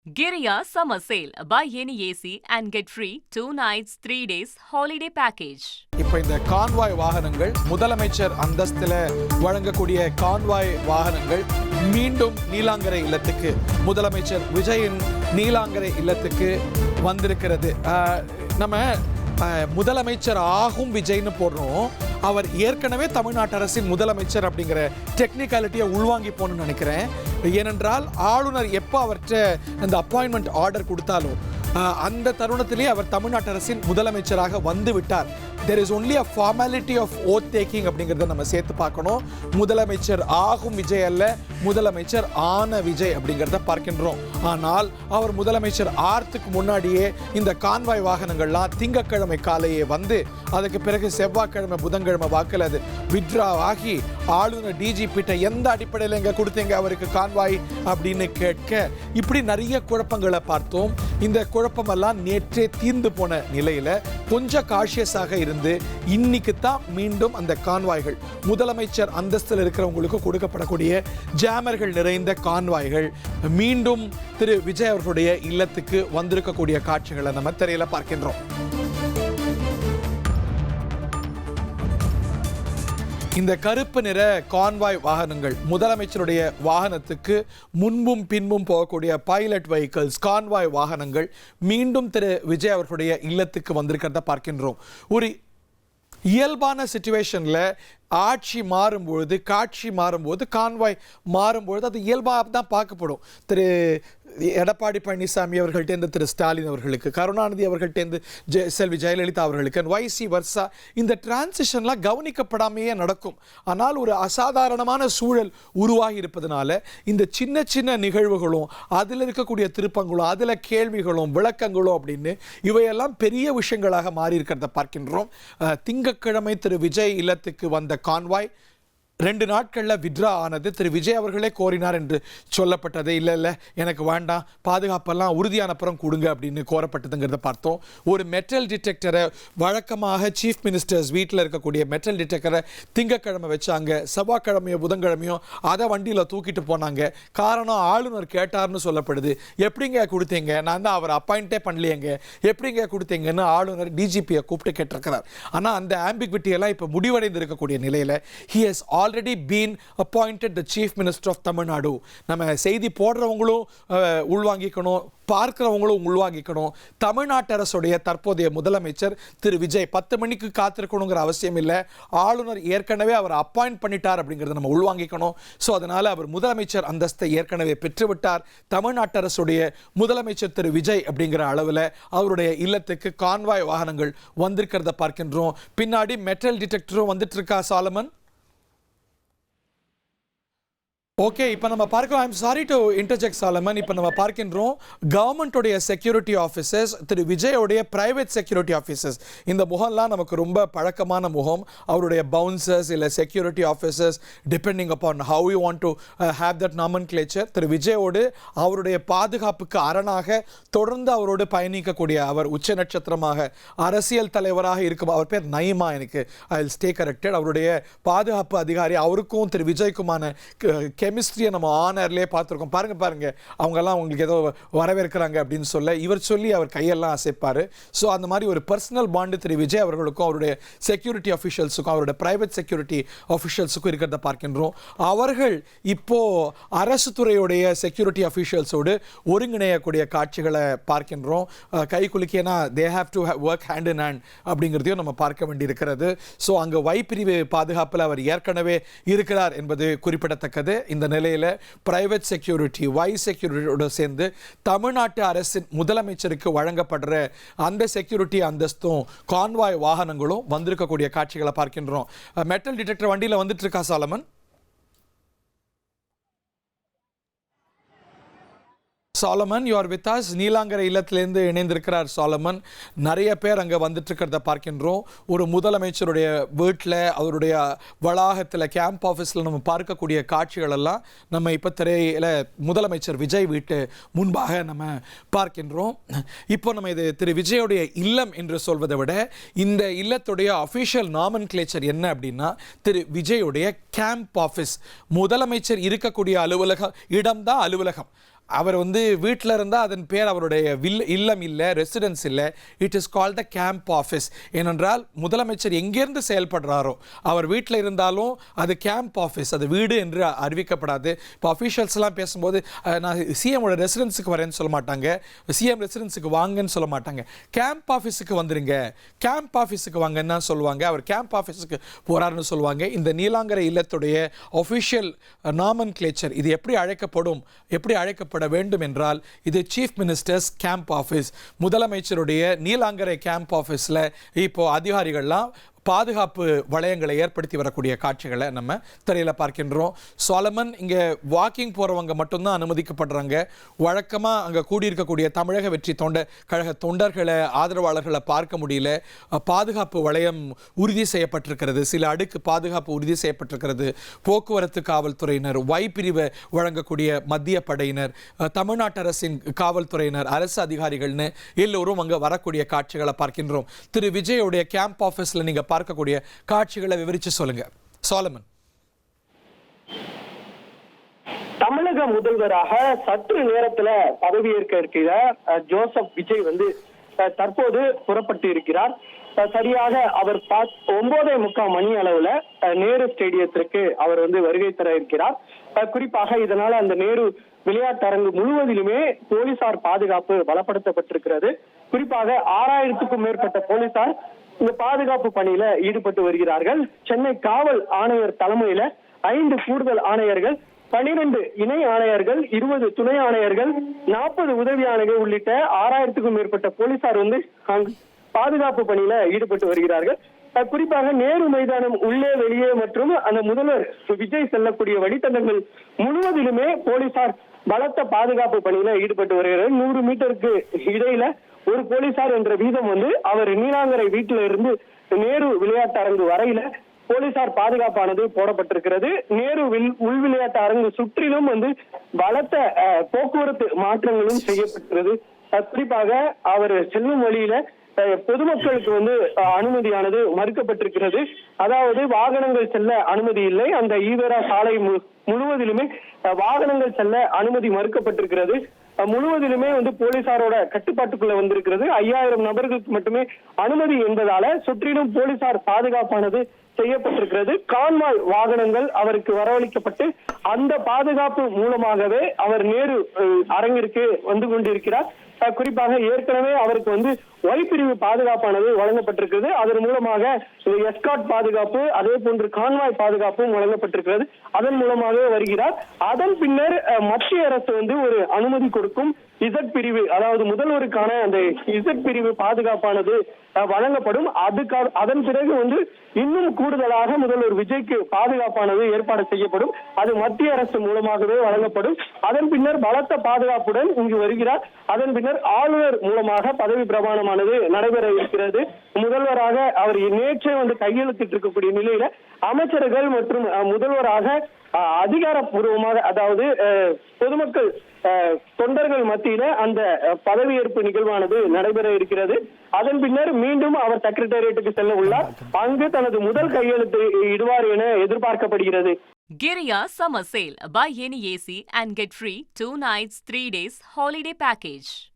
Giriya Summer Sale. Buy any AC and get free 2 nights, 3 days holiday package. இப்போ இந்த convoy வாகனங்கள் முதலமைச்சர் அந்தஸ்தில் வழங்கக்கூடிய கான்வாய் வாகனங்கள் மீண்டும் நீலாங்கரை இல்லத்துக்கு முதலமைச்சர் விஜயின் நீலாங்கரை இல்லத்துக்கு வந்திருக்கிறது. நம்ம முதலமைச்சர் ஆகும் விஜய்னு போடுறோம். அவர் ஏற்கனவே தமிழ்நாட்டு அரசின் முதலமைச்சர் அப்படிங்கிற டெக்னிக்காலிட்டியை உள்வாங்கி போகணும்னு நினைக்கிறேன். ஏனென்றால் ஆளுநர் எப்போ அவர்கிட்ட அந்த அப்பாயின்மெண்ட் ஆர்டர் கொடுத்தாலும் அந்த தருணத்திலே அவர் தமிழ்நாட்டு அரசின் முதலமைச்சராக வந்து விட்டார். There is only a formality of oath taking அப்படிங்கிறத நம்ம சேர்த்து பார்க்கணும். முதலமைச்சர் ஆகும் விஜய் அல்ல, முதலமைச்சர் ஆன விஜய் அப்படிங்கிறத பார்க்கின்றோம். ஆனால் அவர் முதலமைச்சர் ஆறதுக்கு முன்னாடியே இந்த கான்வாய் வாகனங்கள்லாம் திங்கட்கிழமை காலையே வந்து அதுக்கு பிறகு செவ்வாய்க்கிழமை புதன்கிழமை வாக்கில் அது வித்ரா ஆகி ஆளுநர் டிஜிபிட்ட எந்த அடிப்படையில் எங்கே கொடுத்தீங்க அவருக்கு கான்வாய் அப்படின்னு கேட்க இப்படி நிறைய குழப்பங்களை பார்த்தோம். இந்த குழப்பமெல்லாம் நேற்றே தீர்ந்து போன நிலையில் கொஞ்சம் காஷியஸாக இருந்து இன்னைக்கு தான் மீண்டும் அந்த கான்வாய்கள் முதலமைச்சர் அந்தஸ்தில் இருக்கிறவங்களுக்கு கொடுக்கப்படக்கூடிய ஜாமர்கள் நிறைந்த கான்வாய்கள் மீண்டும் திரு விஜய் அவர்களுடைய இல்லத்துக்கு வந்திருக்கக்கூடிய காட்சிகளை நம்ம திரையில பார்க்கின்றோம். இந்த கருப்பு நிற கான்வாய் வாகனங்கள் முதலமைச்சருடைய வாகனத்துக்கு முன்பும் பின்பும் போகக்கூடிய பைலட் வெஹிக்கிள்ஸ் கான்வாய் வாகனங்கள் மீண்டும் திரு விஜய் அவர்களுடைய இல்லத்துக்கு வந்திருக்கிறத பார்க்கின்றோம். ஒரு இயல்பான சிச்சுவேஷனில் ஆட்சி மாறும்பொழுது காட்சி மாறும்போது கான்வாய் மாறும்பொழுது அது இயல்பாக தான் பார்க்கப்படும். திரு எடப்பாடி பழனிசாமி அவர்கள்டேருந்து திரு ஸ்டாலின் அவர்களுக்கு, கருணாநிதி அவர்கள்டேருந்து செல்வி ஜெயலலிதா அவர்களுக்கு வைசி வர்சா இந்த டிரான்சிஷன்லாம் கவனிக்கப்படாமையே நடக்கும். ஆனால் ஒரு அசாதாரணமான சூழல் உருவாகி இருப்பதனால இந்த சின்ன சின்ன நிகழ்வுகளும் அதில் இருக்கக்கூடிய திருப்பங்களும் அதில் கேள்விகளும் விளக்கங்களும் அப்படின்னு இவையெல்லாம் பெரிய விஷயங்களாக மாறி இருக்கிறத பார்க்கின்றோம். திங்கட்கிழமை திரு விஜய் இல்லத்துக்கு வந்த கான்வாய் 2 நாட்களில் வித்ரா ஆனது. திரு விஜய் அவர்களே கோரினார் என்று சொல்லப்பட்டது. இல்லை எனக்கு வேண்டாம், பாதுகாப்பெல்லாம் உறுதியான அப்புறம் கொடுங்க அப்படின்னு கோரப்பட்டதுங்கிறத பார்த்தோம். ஒரு மெட்டல் டிடெக்டரை வழக்கமாக சீஃப் மினிஸ்டர்ஸ் வீட்டில் இருக்கக்கூடிய மெட்டல் டிடெக்டரை திங்கக்கிழமை வச்சாங்க, செவ்வாய்க்கிழமையோ புதன்கிழமையோ அதை வண்டியில் தூக்கிட்டு போனாங்க. காரணம் ஆளுநர் கேட்டார்னு சொல்லப்படுது. எப்படிங்க கொடுத்தீங்க, நான் தான் அவர் அப்பாயிண்டே பண்ணலையேங்க, எப்படிங்க கொடுத்தீங்கன்னு ஆளுநர் டிஜிபியை கூப்பிட்டு கேட்டிருக்கிறார். ஆனால் அந்த ஆம்பிக்விட்டியெல்லாம் இப்போ முடிவடைந்து இருக்கக்கூடிய நிலையில் he has already been appointed the chief minister of Tamil Nadu. நம்ம செய்தி போடுறவங்களும் உள்வாங்கிக்கணும், பார்க்கிறவங்களும் உள்வாங்கிக்கணும். தமிழ்நாட்டு அரசுடைய தற்போதைய முதலமைச்சர் திரு விஜய் 10 மணிக்கு காத்திருக்கணுங்கிற அவசியம் இல்லை. ஆளுநர் ஏற்கனவே அவர் அப்பாயிண்ட் பண்ணிட்டார் அப்படிங்கிறத நம்ம உள்வாங்கிக்கணும். ஸோ அதனால் அவர் முதலமைச்சர் அந்தஸ்தை ஏற்கனவே பெற்றுவிட்டார். தமிழ்நாட்டு அரசுடைய முதலமைச்சர் திரு விஜய் அப்படிங்கிற அளவில் அவருடைய இல்லத்துக்கு கான்வாய் வாகனங்கள் வந்திருக்கிறத பார்க்கின்றோம். பின்னாடி மெட்டல் டிடெக்டரும் வந்துட்டு இருக்கா சாலமன். ஓகே, இப்போ நம்ம பார்க்கிறோம். I'm sorry to interject Solomon. இப்போ நம்ம பார்க்கின்றோம் கவர்மெண்ட்டோடைய செக்யூரிட்டி ஆஃபீஸர்ஸ், திரு விஜயோடைய பிரைவேட் செக்யூரிட்டி ஆஃபீஸர்ஸ். இந்த முகம்லாம் நமக்கு ரொம்ப பழக்கமான முகம். அவருடைய பவுன்சர்ஸ் இல்லை security officers depending upon how you want to have that nomenclature. திரு விஜயோடு அவருடைய பாதுகாப்புக்கு அரணாக தொடர்ந்து அவரோடு பயணிக்கக்கூடிய அவர் உச்ச நட்சத்திரமாக அரசியல் தலைவராக இருக்கும். அவர் பேர் நயிமா, எனக்கு ஐ வில் ஸ்டே கரெக்டட். அவருடைய பாதுகாப்பு அதிகாரி, அவருக்கும் திரு விஜய்க்குமான கெமிஸ்ட்ரியை நம்ம ஆனர்லேயே பார்த்துருக்கோம். பாருங்க அவங்கெல்லாம் அவங்களுக்கு ஏதோ வரவேற்கிறாங்க அப்படின்னு இவர் சொல்லி அவர் கையெல்லாம் அசைப்பார். ஸோ அந்த மாதிரி ஒரு பர்சனல் பாண்டு திரு விஜய் அவர்களுக்கும் அவருடைய செக்யூரிட்டி அஃபிஷியல்ஸுக்கும் அவருடைய பிரைவேட் செக்யூரிட்டி அஃபிஷியல்ஸுக்கும் இருக்கிறத பார்க்கின்றோம். அவர்கள் இப்போ அரசு துறையுடைய செக்யூரிட்டி அஃபிஷியல்ஸோடு ஒருங்கிணையக்கூடிய காட்சிகளை பார்க்கின்றோம். கை குலுக்கியனா they have to work hand in hand அப்படிங்கிறதையும் நம்ம பார்க்க வேண்டியிருக்கிறது. ஸோ அங்கே வை பிரிவு பாதுகாப்பில் அவர் ஏற்கனவே இருக்கிறார் என்பது குறிப்பிடத்தக்கது. இந்த நிலையில் பிரைவேட் செக்யூரிட்டி வை செக்யூரிட்டியோட சேர்ந்து தமிழ்நாட்டு அரசின் முதலமைச்சருக்கு வழங்கப்படுற அந்த செக்யூரிட்டி அந்தஸ்தும் கான்வாய் வாகனங்களும் வந்திருக்கக்கூடிய காட்சிகளை பார்க்கின்றோம். மெட்டல் டிடெக்டர் வண்டியில் வந்துட்டு இருக்கா Solomon. Solomon, you are with us. Neelankarai இல்லத்திலேருந்து இணைந்திருக்கிறார் சாலமன். நிறைய பேர் அங்கே வந்துட்டு இருக்கிறத பார்க்கின்றோம். ஒரு முதலமைச்சருடைய வீட்டில் அவருடைய வளாகத்தில் கேம்ப் ஆஃபீஸில் நம்ம பார்க்கக்கூடிய காட்சிகள் எல்லாம் நம்ம இப்போ திரையில் முதலமைச்சர் விஜய் வீட்டு முன்பாக நம்ம பார்க்கின்றோம். இப்போ நம்ம இது திரு விஜயோடைய இல்லம் என்று சொல்வதை விட இந்த இல்லத்துடைய அஃபிஷியல் நாமன்கிளேச்சர் என்ன அப்படின்னா திரு விஜயோடைய கேம்ப் ஆஃபீஸ். முதலமைச்சர் இருக்கக்கூடிய அலுவலகம் இடம்தான் அலுவலகம். அவர் வந்து வீட்டில் இருந்தால் அதன் பேர் அவருடைய இல்லம் இல்லை, ரெசிடென்ஸ் இல்லை. It is called the camp office. ஏனென்றால் முதலமைச்சர் எங்கேருந்து செயல்படுறாரோ அவர் வீட்டில் இருந்தாலும் அது கேம்ப் ஆஃபீஸ், அது வீடு என்று அறிவிக்கப்படாது. இப்போ அஃபீஷியல்ஸ்லாம் பேசும்போது நான் சிஎம்மோட ரெசிடென்ஸுக்கு வரேன்னு சொல்ல மாட்டாங்க, சிஎம் ரெசிடென்ஸுக்கு வாங்கன்னு சொல்ல மாட்டாங்க, கேம்ப் ஆஃபீஸுக்கு வந்துருங்க, கேம்ப் ஆஃபீஸுக்கு வாங்கன்னு தான் சொல்லுவாங்க. அவர் கேம்ப் ஆஃபீஸுக்கு போகிறாருன்னு சொல்லுவாங்க. இந்த நீலாங்கரை இல்லத்துடைய ஒஃபிஷியல் நாமன்க்ளேச்சர் இது எப்படி அழைக்கப்பட வேண்டும் என்றால் இது சீஃப் மினிஸ்டர்ஸ் கேம்ப் ஆஃபீஸ். முதலமைச்சருடைய நீலாங்கரை கேம்ப் ஆஃபீஸில் இப்போ அதிகாரிகள்லாம் பாதுகாப்பு வளையங்களை ஏற்படுத்தி வரக்கூடிய காட்சிகளை நம்ம திரையில் பார்க்கின்றோம். சாலமன், இங்கே வாக்கிங் போகிறவங்க மட்டும்தான் அனுமதிக்கப்படுறாங்க. வழக்கமாக அங்கே கூடியிருக்கக்கூடிய தமிழக வெற்றி கழக தொண்டர்களை, ஆதரவாளர்களை பார்க்க முடியல. பாதுகாப்பு வளையம் உறுதி செய்யப்பட்டிருக்கிறது, சில அடுக்கு பாதுகாப்பு உறுதி செய்யப்பட்டிருக்கிறது. போக்குவரத்து காவல்துறையினர், ஒய் பிரிவை வழங்கக்கூடிய மத்திய படையினர், தமிழ்நாட்டு அரசின் காவல்துறையினர், அரசு அதிகாரிகள்னு எல்லோரும் அங்கே வரக்கூடிய காட்சிகளை பார்க்கின்றோம். திரு விஜயோடைய கேம்ப் ஆஃபீஸில் நீங்கள் பார்க்கக்கூடிய காட்சிகளை விவரிச்சு சொல்லுங்க சாலமன். தமிழக முதல்வராக சற்று நேரத்துல பதவியேற்க இருக்கிற ஜோசப் விஜய் வந்து தற்போது புறப்பட்டு இருக்கிறார். சரியாக அவர் 9:45 மணி அளவுல நேரு ஸ்டேடியத்திற்கு அவர் வந்து வருகை தர இருக்கிறார். குறிப்பாக இதனால அந்த நேரு விளையாட்டரங்கு முழுவதிலுமே போலீசார் பாதுகாப்பு பலப்படுத்தப்பட்டிருக்கிறது. குறிப்பாக 6000க்கும் மேற்பட்ட போலீசார் இந்த பாதுகாப்பு பணியில ஈடுபட்டு வருகிறார்கள். சென்னை காவல் ஆணையர் தலைமையில 5 கூடுதல் ஆணையர்கள், 12 இணை ஆணையர்கள், 20 துணை ஆணையர்கள், 40 உதவி ஆணையர்கள் உள்ளிட்ட 6000க்கும் மேற்பட்ட போலீசார் வந்து பாதுகாப்பு பணியில ஈடுபட்டு வருகிறார்கள். குறிப்பாக நேரு மைதானம் உள்ளே வெளியே மற்றும் அந்த முதல்வர் விஜய் செல்லக்கூடிய வழித்தடங்கள் முழுவதிலுமே போலீசார் பலத்த பாதுகாப்பு பணியில ஈடுபட்டு வருகிறார்கள். 100 மீட்டருக்கு இடையில ஒரு போலீசார் என்ற வீதம் வந்து அவர் நீலாங்கரை வீட்டில இருந்து நேரு விளையாட்டு அரங்கு வரையில போலீசார் பாதுகாப்பானது போடப்பட்டிருக்கிறது. நேரு உள் விளையாட்டு அரங்கு சுற்றிலும் வந்து பலத்த போக்குவரத்து மாற்றங்களும் செய்யப்பட்டிருக்கிறது. குறிப்பாக அவர் செல்லும் வழியில பொதுமக்களுக்கு வந்து அனுமதியானது மறுக்கப்பட்டிருக்கிறது. அதாவது வாகனங்கள் செல்ல அனுமதி இல்லை. அந்த ஈவேரா சாலை முழுவதிலுமே வாகனங்கள் செல்ல அனுமதி மறுக்கப்பட்டிருக்கிறது. முழுவதிலுமே வந்து போலீசாரோட கட்டுப்பாட்டுக்குள்ள வந்திருக்கிறது. 5000 நபர்களுக்கு மட்டுமே அனுமதி என்பதால சுற்றிலும் போலீசார் பாதுகாப்பானது செய்யப்பட்டிருக்கிறது. கான்வாய் வாகனங்கள் அவருக்கு வரவழைக்கப்பட்டு அந்த பாதுகாப்பு மூலமாகவே அவர் நேரு அரங்கிற்கு வந்து கொண்டிருக்கிறார். குறிப்பாக ஏற்கனவே அவருக்கு வந்து ஒய் பிரிவு பாதுகாப்பானது வழங்கப்பட்டிருக்கிறது. அதன் மூலமாக எஸ்கார்ட் பாதுகாப்பு, அதே போன்று கான்வாய் பாதுகாப்பும் வழங்கப்பட்டிருக்கிறது. அதன் மூலமாக வருகிறார். அதன் பின்னர் மத்திய அரசு வந்து ஒரு அனுமதி கொடுக்கும். இசட் பிரிவு, அதாவது முதல்வருக்கான அந்த இசட் பிரிவு பாதுகாப்பானது வழங்கப்படும். அதன் பிறகு வந்து இன்னும் கூடுதலாக முதல்வர் விஜய்க்கு பாதுகாப்பானது ஏற்பாடு செய்யப்படும். அது மத்திய அரசு மூலமாகவே வழங்கப்படும். அதன் பின்னர் பலத்த பாதுகாப்புடன் இங்கு வருகிறார். அதன் பின்னர் ஆளுநர் மூலமாக பதவி பிரமாணமானது நடைபெற இருக்கிறது. முதல்வராக அவர் நேற்றே வந்து கையெழுத்திட்டு இருக்கக்கூடிய நிலையில அமைச்சர்கள் மற்றும் முதல்வராக அதிகாரப்பூர்வமாக, அதாவது பொதுமக்கள் தொண்டர்கள் மத்தியில அந்த பதவியேற்பு நிகழ்வானது நடைபெற இருக்கிறது. அதன் பின்னர் மீண்டும் அவர் செக்ரட்டேரியட்டுக்கு செல்ல உள்ளார். அங்கு தனது முதல் கையெழுத்து இடுவார் என எதிர்பார்க்கப்படுகிறது. Giria Summer Sale. Buy any AC and get free 2 nights, 3 days holiday package.